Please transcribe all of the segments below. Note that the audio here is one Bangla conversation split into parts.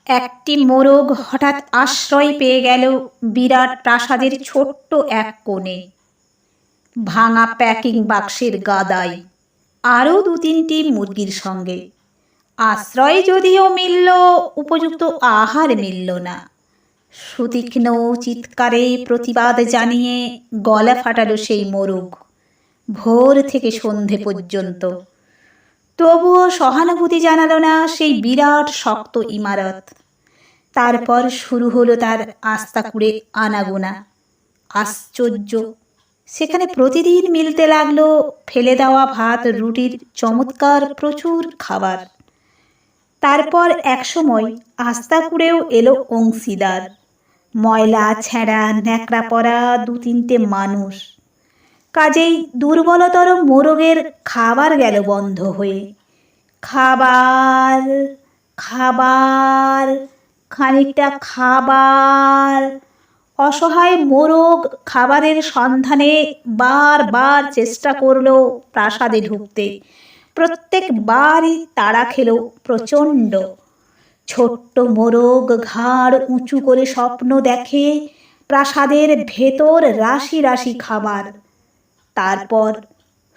একটি মোরগ হঠাৎ আশ্রয় পেয়ে গেল বিরাট প্রাসাদের ছোট্ট এক কোণে, ভাঙা প্যাকিং বাক্সের গাদায়, আরও 2-3টি মুরগির সঙ্গে। আশ্রয় যদিও মিলল, উপযুক্ত আহার মিলল না। সুতীক্ষ্ণ চিৎকারে প্রতিবাদ জানিয়ে গলা ফাটালো সেই মোরগ ভোর থেকে সন্ধে পর্যন্ত। তবুও সহানুভূতি জানালো না সেই বিরাট শক্ত ইমারত। তারপর শুরু হলো তার আস্তাকুড়ে আনাগোনা। আশ্চর্য, সেখানে প্রতিদিন মিলতে লাগলো ফেলে দেওয়া ভাত রুটির চমৎকার প্রচুর খাবার। তারপর একসময় আস্তাকুড়েও এলো অংশীদার, ময়লা ছেঁড়া ন্যাকড়া পরা 2-3টে মানুষ। কাজেই দুর্বলতর মোরগের খাবার গেল বন্ধ হয়ে। খাবার, খাবার, খানিকটা খাবার। অসহায় মোরগ খাবারের সন্ধানে বারবার চেষ্টা করলো প্রাসাদে ঢুকতে। প্রত্যেকবারই তাড়া খেল প্রচণ্ড। ছোট্ট মোরগ ঘাড় উঁচু করে স্বপ্ন দেখে প্রাসাদের ভেতর রাশি রাশি খাবার। তারপর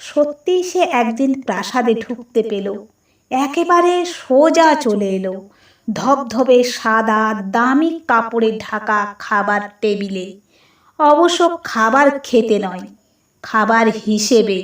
সত্যিই সে একদিন প্রাসাদে ঢুকতে পেল। একেবারে সোজা চলে এলো ধবধবে সাদা দামি কাপড়ে ঢাকা খাবার টেবিলে। অবশ্য খাবার খেতে নয়, খাবার হিসেবে।